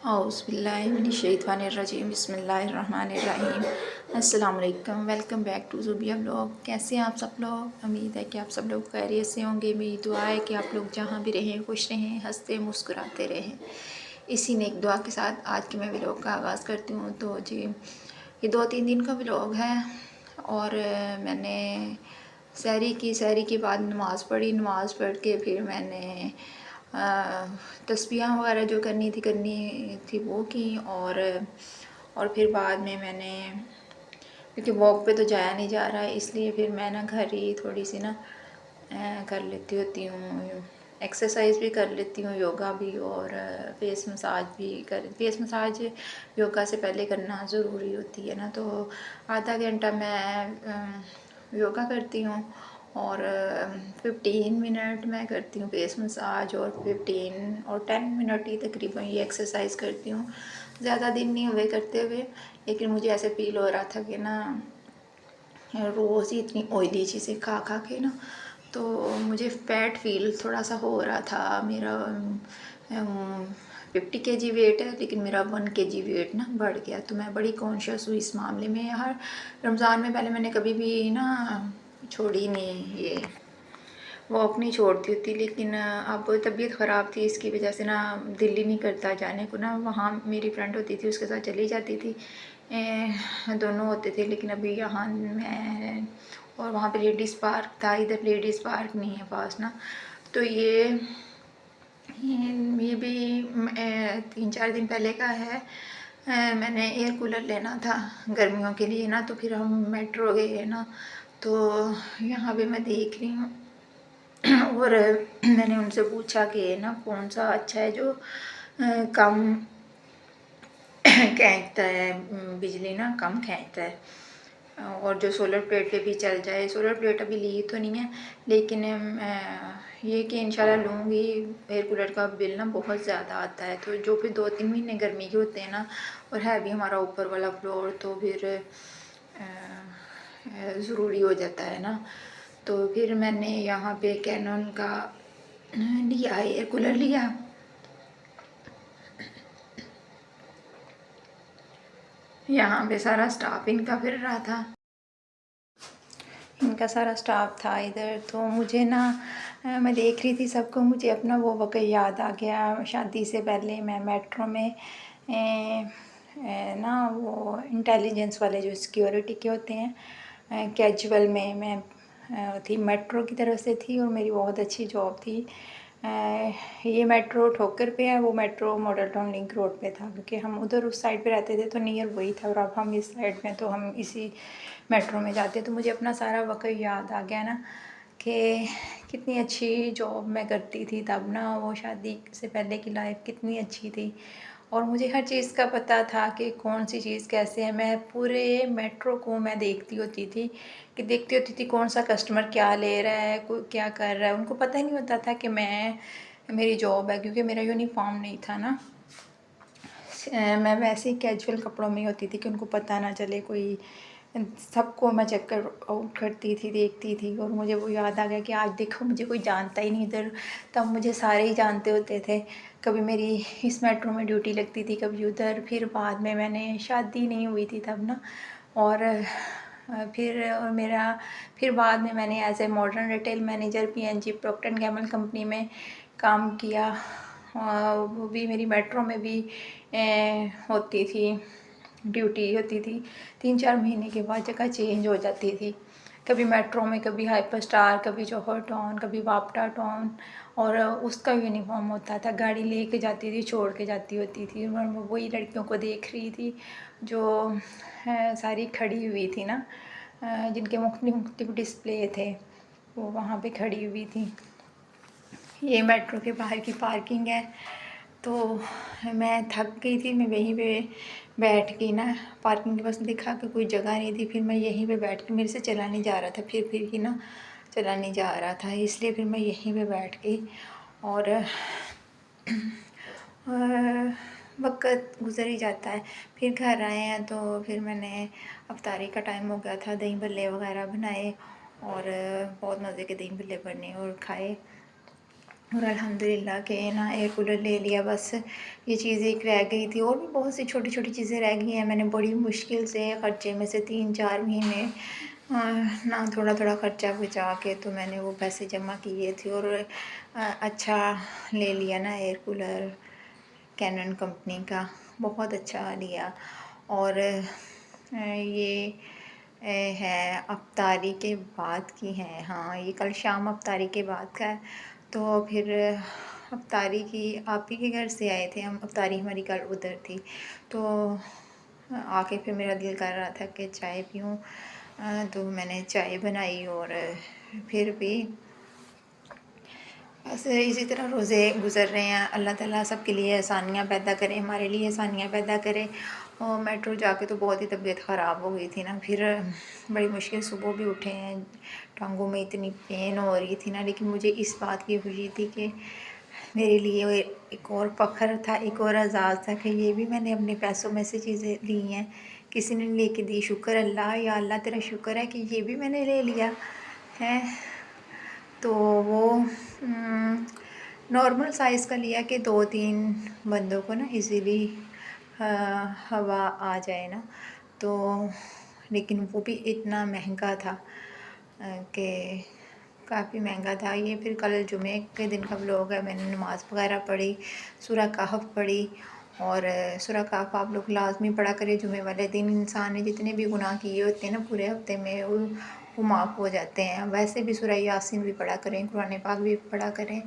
औज़ुबिल्लाहिमिनश्शैतानिर्रजीम बिस्मिल्लाहिर्रहमानिर्रहीम। अस्सलाम वालेकुम, welcome back to Zubia blog. कैसे हैं आप सब लोग? उम्मीद है कि आप सब लोग खैरियत से होंगे। मेरी दुआ है कि आप लोग जहाँ भी रहें खुश रहें, हंसते मुस्कुराते रहें। इसी नेक दुआ के साथ आज के मैं व्लॉग का आगाज़ करती हूँ। तो जी, ये 2-3 दिन का व्लॉग है और मैंने सहरी के बाद नमाज़ पढ़ी। नमाज़ पढ़ के फिर मैंने तस्बीहां वगैरह जो करनी थी वो की। और फिर बाद में मैंने, क्योंकि वॉक पे तो जाया नहीं जा रहा है, इसलिए फिर मैं ना घर ही थोड़ी सी ना कर लेती होती हूँ, एक्सरसाइज भी कर लेती हूँ, योगा भी, और फेस मसाज भी फेस मसाज योगा से पहले करना ज़रूरी होती है ना। तो आधा घंटा मैं योगा करती हूँ और 15 मिनट मैं करती हूँ फेस मसाज, और 15 और 10 मिनट ही तकरीबन ये एक्सरसाइज करती हूँ। ज़्यादा दिन नहीं हुए करते हुए, लेकिन मुझे ऐसे फील हो रहा था कि ना रोज़ ही इतनी ऑयली चीज़ें खा खा के ना, तो मुझे फ़ैट फील थोड़ा सा हो रहा था। मेरा 50 kg वेट है, लेकिन मेरा 1 kg वेट ना बढ़ गया। तो मैं बड़ी कॉन्शियस हुई इस मामले में। हर रमज़ान में पहले मैंने कभी भी ना छोड़ी नहीं, ये वॉक नहीं छोड़ती थी, लेकिन अब तबीयत ख़राब थी, इसकी वजह से ना दिल ही नहीं करता जाने को ना। वहाँ मेरी फ्रेंड होती थी, उसके साथ चली जाती थी, दोनों होते थे। लेकिन अभी यहाँ मैं, और वहाँ पे लेडीज़ पार्क था, इधर लेडीज़ पार्क नहीं है पास ना। तो ये भी 3-4 दिन पहले का है। मैंने एयर कूलर लेना था गर्मियों के लिए ना, तो फिर हम मेट्रो गए ना, तो यहाँ पे मैं देख रही हूँ और मैंने उनसे पूछा कि ना कौन सा अच्छा है जो कम खींचता है, बिजली ना कम खींचता है, और जो सोलर प्लेट पे भी चल जाए। सोलर प्लेट अभी ली तो नहीं है, लेकिन ये कि इंशाल्लाह लूँगी। एयर कूलर का बिल ना बहुत ज़्यादा आता है, तो जो फिर 2-3 महीने गर्मी के होते हैं ना, और है भी हमारा ऊपर वाला फ्लोर, तो फिर ज़रूरी हो जाता है ना। तो फिर मैंने यहाँ पे कैनन का लिया, एयर कूलर लिया। यहाँ पे सारा स्टाफ इनका फिर रहा था, इनका सारा स्टाफ था इधर। तो मुझे ना मैं देख रही थी सबको, मुझे अपना वो वक्त याद आ गया। शादी से पहले मैं मेट्रो में ना वो इंटेलिजेंस वाले जो सिक्योरिटी के होते हैं, कैजुअल में मैं थी, मेट्रो की तरफ से थी, और मेरी बहुत अच्छी जॉब थी। ये मेट्रो ठोकर पे है, वो metro model town link road पे था, क्योंकि हम उधर उस साइड पे रहते थे तो नियर वही था, और अब हम इस साइड में, तो हम इसी मेट्रो में जाते। तो मुझे अपना सारा वक्त याद आ गया ना कि कितनी अच्छी जॉब मैं करती थी तब ना। वो शादी से पहले की लाइफ कितनी अच्छी थी, और मुझे हर चीज़ का पता था कि कौन सी चीज़ कैसे है। मैं पूरे मेट्रो को मैं देखती होती थी, कि देखती होती थी कौन सा कस्टमर क्या ले रहा है, कोई क्या कर रहा है। उनको पता ही नहीं होता था कि मेरी जॉब है, क्योंकि मेरा यूनिफॉर्म नहीं था ना। मैं वैसे ही कैजुअल कपड़ों में ही होती थी कि उनको पता ना चले कोई। सबको मैं चेक कर आउट करती थी, देखती थी। और मुझे वो याद आ गया कि आज देखो मुझे कोई जानता ही नहीं इधर, तब मुझे सारे ही जानते होते थे। कभी मेरी इस मेट्रो में ड्यूटी लगती थी, कभी उधर। फिर बाद में मैंने शादी नहीं हुई थी तब ना, और फिर बाद में मैंने as a modern retail manager PNG Procter and Gamble company में काम किया। वो भी मेरी मेट्रो में भी होती थी, ड्यूटी होती थी। 3-4 महीने के बाद जगह चेंज हो जाती थी, कभी मेट्रो में, कभी हाइपर स्टार, कभी जौहर टाउन, कभी वापटा टाउन। और उसका यूनिफॉर्म होता था, गाड़ी लेके जाती थी, छोड़ के जाती होती थी। और मैं वही लड़कियों को देख रही थी जो सारी खड़ी हुई थी ना, जिनके मुख्तलिफ डिस्प्ले थे, वो वहाँ पे खड़ी हुई थी। ये मेट्रो के बाहर की पार्किंग है। तो मैं थक गई थी, मैं वहीं पे बैठ गई ना। पार्किंग के पास देखा कि कोई जगह नहीं थी, फिर मैं यहीं पे बैठ के, मेरे से चला नहीं जा रहा था, फिर ही ना चला नहीं जा रहा था, इसलिए फिर मैं यहीं पे बैठ गई। और वक़्त गुज़र ही जाता है। फिर घर आए हैं तो फिर मैंने, अफ्तारी का टाइम हो गया था, दही भल्ले वगैरह बनाए, और बहुत मज़े के दही भल्ले बने और खाए। और अल्हम्दुलिल्लाह के ना एयर कूलर ले लिया। बस ये चीज़ एक रह गई थी और भी बहुत सी छोटी छोटी चीज़ें रह गई हैं। मैंने बड़ी मुश्किल से ख़र्चे में से 3-4 महीने ना थोड़ा थोड़ा ख़र्चा बचा के तो मैंने वो पैसे जमा किए थे और अच्छा ले लिया ना एयर कूलर कैनन कंपनी का, बहुत अच्छा लिया। और ये है अफ्तारी के बाद की है, हाँ ये कल शाम अफ्तारी के बाद का है। तो फिर अफ्तारी की आप ही के घर से आए थे हम, अफ्तारी हमारी कल उधर थी। तो आके फिर मेरा दिल कर रहा था कि चाय पीऊँ, तो मैंने चाय बनाई और फिर भी बस इसी तरह रोज़े गुज़र रहे हैं। अल्लाह ताला सबके लिए आसानियाँ पैदा करे, हमारे लिए आसानियाँ पैदा करे। और मेट्रो जाके तो बहुत ही तबीयत ख़राब हो गई थी ना, फिर बड़ी मुश्किल सुबह भी उठे हैं, टांगों में इतनी पेन हो रही थी ना। लेकिन मुझे इस बात की खुशी थी कि मेरे लिए एक और फ़ख्र था, एक और एज़ाज़ था कि ये भी मैंने अपने पैसों में से चीज़ें ली हैं, किसी ने लेके दी। शुक्र अल्लाह, या अल्लाह तेरा शुक्र है कि ये भी मैंने ले लिया है। तो वो नॉर्मल साइज़ का लिया कि 2-3 बंदों को ना इजीली हवा आ जाए ना। तो लेकिन वो भी इतना महंगा था कि काफ़ी महंगा था ये। फिर कल जुमे के दिन का व्लॉग है, मैंने नमाज़ वगैरह पढ़ी, सूरह कहफ पढ़ी। और सूरह कहफ आप लोग लाजमी पढ़ा करें जुमे वाले दिन। इंसान ने जितने भी गुनाह किए होते हैं ना पूरे हफ्ते में वो माफ़ हो जाते हैं। वैसे भी सूरह यासीन भी पढ़ा करें, कुरान पाक भी पढ़ा करें,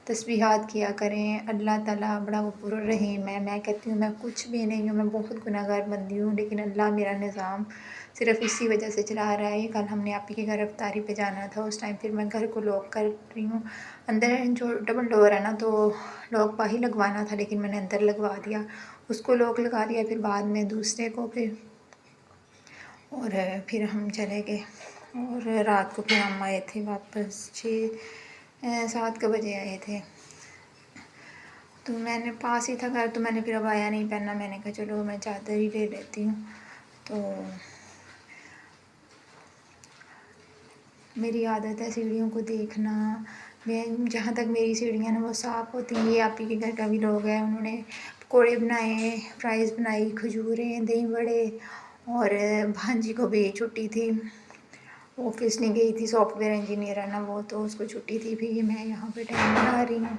तस्बीहात किया करें। अल्लाह ताला बड़ा गफूर रहीम है। मैं कहती हूँ मैं कुछ भी नहीं हूँ, मैं बहुत गुनहगार बंदी हूँ, लेकिन अल्लाह मेरा निज़ाम सिर्फ़ इसी वजह से चला रहा है। कल हमने आप ही के घर अफ्तारी पे जाना था, उस टाइम फिर मैं घर को लॉक कर रही हूँ। अंदर जो डबल डोर है ना, तो लॉक बाहर लगवाना था, लेकिन मैंने अंदर लगवा दिया, उसको लॉक लगा दिया, फिर बाद में दूसरे को फिर। और फिर हम चले गए और रात को फिर हम आए थे वापस 6-7 के बजे आए थे। तो मैंने पास ही था घर, तो मैंने फिर अब आया नहीं पहनना, मैंने कहा चलो मैं चादर ही ले लेती हूँ। तो मेरी आदत है सीढ़ियों को देखना। मैं जहाँ तक मेरी सीढ़ियाँ ना वो साफ़ होती हैं। ये आप ही के घर का भी लोग हैं, उन्होंने पकौड़े बनाए, फ्राइज़ बनाई, खजूरें, दही बड़े। और भांजी को भी छुट्टी थी, ऑफिस नहीं गई थी, सॉफ्टवेयर इंजीनियर है ना वो, तो उसको छुट्टी थी। फिर मैं यहाँ पे टाइम बना रही हूँ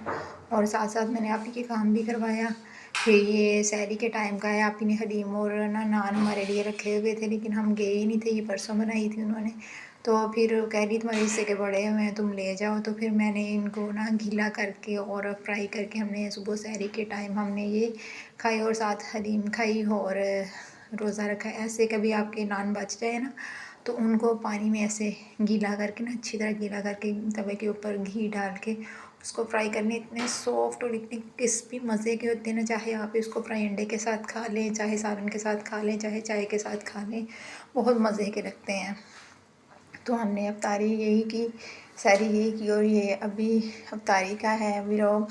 और साथ साथ मैंने आप ही के काम भी करवाया। फिर ये सहरी के टाइम का है, आप ही ने हलीम और ना नान हमारे लिए रखे हुए थे, लेकिन हम गए ही नहीं थे, ये परसों बनाई थी उन्होंने। तो फिर कह रही तुम्हारे हिस्से के बड़े हुए हैं, तुम ले जाओ। तो फिर मैंने इनको ना गीला करके और फ्राई करके हमने सुबह सहरी के टाइम हमने ये खाई और साथ हलीम खाई और रोज़ा रखा। ऐसे कभी आपके नान बच जाए ना, तो उनको पानी में ऐसे गीला करके ना, अच्छी तरह गीला करके तवे के ऊपर घी डाल के उसको फ्राई करने, इतने सॉफ्ट और इतने क्रिस्पी मज़े के होते हैं ना। चाहे आप इसको फ्राई अंडे के साथ खा लें, चाहे सालन के साथ खा लें, चाहे चाय के साथ खा लें, बहुत मज़े के लगते हैं। तो हमने अफ्तारी यही की, सारी यही की। और ये अभी अफ्तारी का है व्लॉग।